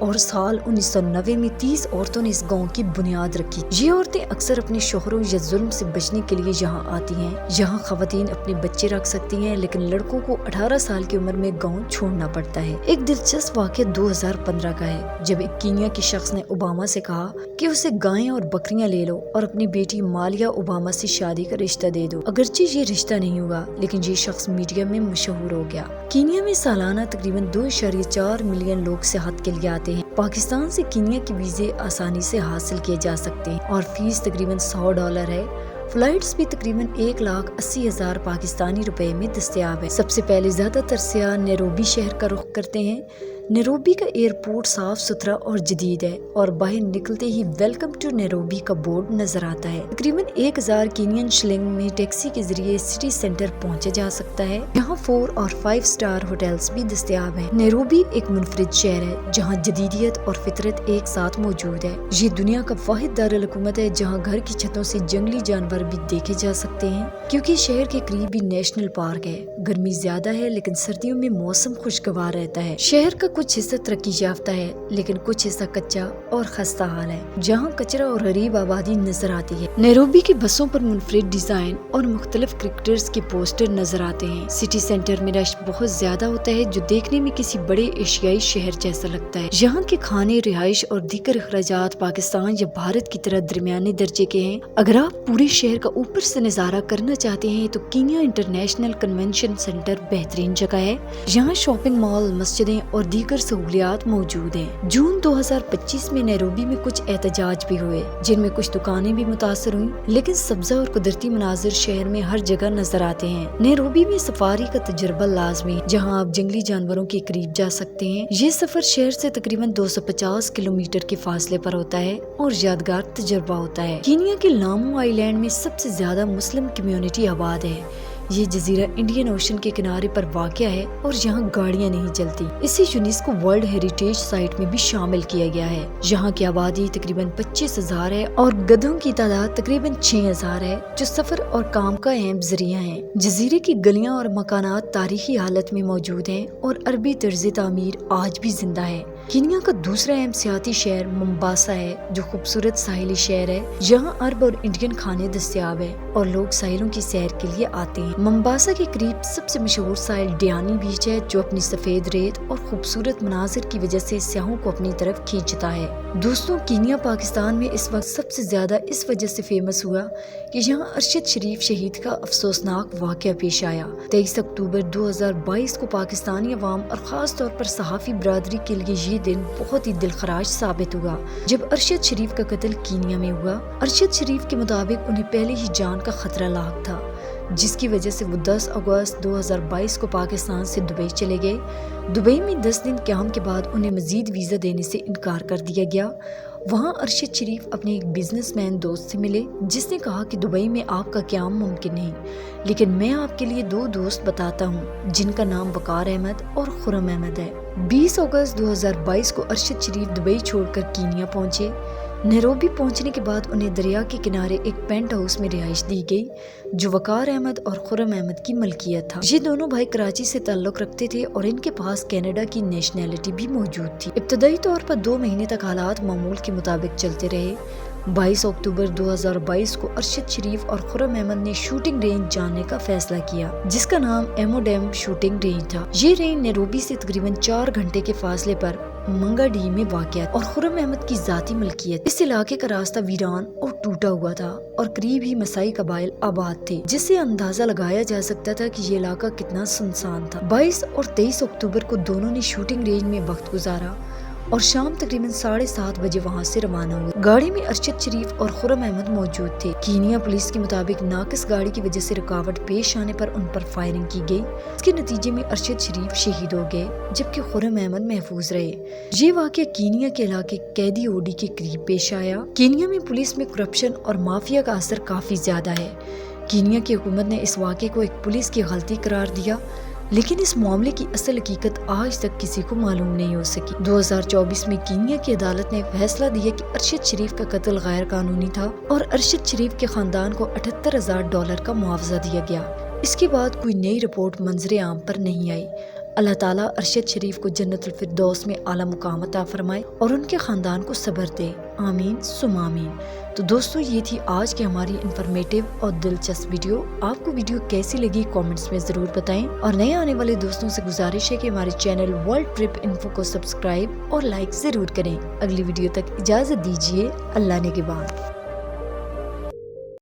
اور سال 1990 میں 30 عورتوں نے اس گاؤں کی بنیاد رکھی۔ یہ عورتیں اکثر اپنے شوہروں یا ظلم سے بچنے کے لیے یہاں آتی ہیں۔ یہاں خواتین اپنے بچے رکھ سکتی ہیں، لیکن لڑکوں کو 18 سال کی عمر میں گاؤں چھوڑنا پڑتا ہے۔ ایک دلچسپ واقعہ 2015 کا ہے، جب ایک کینیا کے شخص نے اوباما سے کہا کہ اسے گائیں اور بکریاں لے لو اور اپنی بیٹی مالیا اوباما سے شادی کا رشتہ دے دو۔ اگرچہ یہ رشتہ نہیں ہوا، لیکن یہ شخص میڈیا میں مشہور ہو گیا۔ کینیا میں سالانہ تقریباً 2.4 ملین لوگ سیاحت کے لیے آتے ہیں۔ پاکستان سے کینیا کے ویزے آسانی سے حاصل کیے جا سکتے ہیں اور فیس تقریباً $100 ہے۔ فلائٹس بھی تقریباً 1,80,000 پاکستانی روپے میں دستیاب ہے۔ سب سے پہلے زیادہ تر سیاح نیروبی شہر کا رخ کرتے ہیں۔ نیروبی کا ایئرپورٹ صاف ستھرا اور جدید ہے، اور باہر نکلتے ہی ویلکم ٹو نیروبی کا بورڈ نظر آتا ہے۔ تقریباً 1,000 کینین شلنگ میں ٹیکسی کے ذریعے سٹی سینٹر پہنچا جا سکتا ہے۔ یہاں 4 اور 5 اسٹار ہوٹلز بھی دستیاب ہیں۔ نیروبی ایک منفرد شہر ہے جہاں جدیدیت اور فطرت ایک ساتھ موجود ہے۔ یہ دنیا کا واحد دارالحکومت ہے جہاں گھر کی چھتوں سے جنگلی جانور بھی دیکھے جا سکتے ہیں، کیونکہ شہر کے قریب ہی نیشنل پارک ہے۔ گرمی زیادہ ہے، لیکن سردیوں میں موسم خوشگوار رہتا ہے۔ شہر کا کچھ حصہ ترقی یافتہ ہے، لیکن کچھ حصہ کچا اور خستہ حال ہے، جہاں کچرا اور غریب آبادی نظر آتی ہے۔ نیروبی کی بسوں پر منفرد ڈیزائن اور مختلف کرکٹرز کے پوسٹر نظر آتے ہیں۔ سٹی سینٹر میں رش بہت زیادہ ہوتا ہے، جو دیکھنے میں کسی بڑے ایشیائی شہر جیسا لگتا ہے۔ یہاں کے کھانے، رہائش اور دیگر اخراجات پاکستان یا بھارت کی طرح درمیانے درجے کے ہیں۔ اگر آپ پورے شہر کا اوپر سے نظارہ کرنا چاہتے ہیں تو کینیا انٹرنیشنل کنونشن سینٹر بہترین جگہ ہے۔ یہاں شاپنگ مال، مسجدیں اور دیگر سہولیات موجود ہیں۔ جون 2025 میں نیروبی میں کچھ احتجاج بھی ہوئے، جن میں کچھ دکانیں بھی متاثر ہوئیں، لیکن سبزہ اور قدرتی مناظر شہر میں ہر جگہ نظر آتے ہیں۔ نیروبی میں سفاری کا تجربہ لازمی ہے، جہاں آپ جنگلی جانوروں کے قریب جا سکتے ہیں۔ یہ سفر شہر سے تقریباً 250 کلومیٹر کے فاصلے پر ہوتا ہے اور یادگار تجربہ ہوتا ہے۔ کینیا کے لامو آئی لینڈ میں سب سے زیادہ مسلم کمیونٹی آباد ہے۔ یہ جزیرہ انڈین اوشن کے کنارے پر واقع ہے اور یہاں گاڑیاں نہیں چلتی۔ اسے یونیسکو ورلڈ ہیریٹیج سائٹ میں بھی شامل کیا گیا ہے۔ یہاں کی آبادی تقریباً 25,000 ہے اور گدھوں کی تعداد تقریباً 6,000 ہے، جو سفر اور کام کا اہم ذریعہ ہیں۔ جزیرے کی گلیاں اور مکانات تاریخی حالت میں موجود ہیں اور عربی طرز تعمیر آج بھی زندہ ہے۔ کینیا کا دوسرا اہم سیاحتی شہر ممباسا ہے، جو خوبصورت ساحلی شہر ہے۔ یہاں عرب اور انڈین کھانے دستیاب ہیں اور لوگ ساحلوں کی سیر کے لیے آتے ہیں۔ ممباسا کے قریب سب سے مشہور ساحل ڈیانی بیچ ہے، جو اپنی سفید ریت اور خوبصورت مناظر کی وجہ سے سیاحوں کو اپنی طرف کھینچتا ہے۔ دوستوں، کینیا پاکستان میں اس وقت سب سے زیادہ اس وجہ سے فیمس ہوا کہ یہاں ارشد شریف شہید کا افسوسناک واقعہ پیش آیا۔ 23 اکتوبر 2022 کو پاکستانی عوام اور خاص طور پر صحافی برادری کے لیے یہ دن بہت ہی دلخراش ثابت ہوا، جب ارشد شریف کا قتل کینیا میں ہوا۔ ارشد شریف کے مطابق انہیں پہلے ہی جان کا خطرہ لاحق تھا، جس کی وجہ سے وہ 10 اگست 2022 کو پاکستان سے دبئی چلے گئے۔ دبئی میں 10 دن قیام کے بعد انہیں مزید ویزا دینے سے انکار کر دیا گیا۔ وہاں ارشد شریف اپنے ایک بزنس مین دوست سے ملے، جس نے کہا کہ دبئی میں آپ کا قیام ممکن نہیں، لیکن میں آپ کے لیے 2 دوست بتاتا ہوں جن کا نام وقار احمد اور خرم احمد ہے۔ 20 اگست 2022 کو ارشد شریف دبئی چھوڑ کر کینیا پہنچے۔ نیروبی پہنچنے کے بعد انہیں دریا کے کنارے ایک پینٹ ہاؤس میں رہائش دی گئی، جو وقار احمد اور خرم احمد کی ملکیت تھا۔ یہ دونوں بھائی کراچی سے تعلق رکھتے تھے اور ان کے پاس کینیڈا کی نیشنلٹی بھی موجود تھی۔ ابتدائی طور پر 2 مہینے تک حالات معمول کے مطابق چلتے رہے۔ 22 اکتوبر 2022 کو ارشد شریف اور خرم احمد نے شوٹنگ رینج جانے کا فیصلہ کیا، جس کا نام ایموڈیم شوٹنگ رینج تھا۔ یہ رینج نیروبی سے تقریباً 4 گھنٹے کے فاصلے پر منگا ڈی میں واقع اور خرم احمد کی ذاتی ملکیت۔ اس علاقے کا راستہ ویران اور ٹوٹا ہوا تھا اور قریب ہی مسائی قبائل آباد تھے، جس سے اندازہ لگایا جا سکتا تھا کہ یہ علاقہ کتنا سنسان تھا۔ 22 اور 23 اکتوبر کو دونوں نے شوٹنگ رینج میں وقت گزارا اور شام تقریباً 7:30 بجے وہاں سے روانہ ہوئے۔ گاڑی میں ارشد شریف اور خرم احمد موجود تھے۔ کینیا پولیس کے مطابق ناقص گاڑی کی وجہ سے رکاوٹ پیش آنے پر ان پر فائرنگ کی گئی۔ اس کے نتیجے میں ارشد شریف شہید ہو گئے، جبکہ خرم احمد محفوظ رہے۔ یہ واقعہ کینیا کے علاقے قیدی اوڈی کے قریب پیش آیا۔ کینیا میں پولیس میں کرپشن اور مافیا کا اثر کافی زیادہ ہے۔ کینیا کی حکومت نے اس واقعے کو ایک پولیس کی غلطی قرار دیا، لیکن اس معاملے کی اصل حقیقت آج تک کسی کو معلوم نہیں ہو سکی۔ 2024 میں کینیا کی عدالت نے فیصلہ دیا کہ ارشد شریف کا قتل غیر قانونی تھا اور ارشد شریف کے خاندان کو $78,000 کا معاوضہ دیا گیا۔ اس کے بعد کوئی نئی رپورٹ منظر عام پر نہیں آئی۔ اللہ تعالیٰ ارشد شریف کو جنت الفردوس میں اعلیٰ مقام عطا فرمائے اور ان کے خاندان کو صبر دے، آمین ثم آمین۔ تو دوستو یہ تھی آج کی ہماری انفارمیٹیو اور دلچسپ ویڈیو۔ آپ کو ویڈیو کیسی لگی کامنٹس میں ضرور بتائیں، اور نئے آنے والے دوستوں سے گزارش ہے کہ ہمارے چینل ورلڈ ٹرپ انفو کو سبسکرائب اور لائک ضرور کریں۔ اگلی ویڈیو تک اجازت دیجیے، اللہ نگہبان۔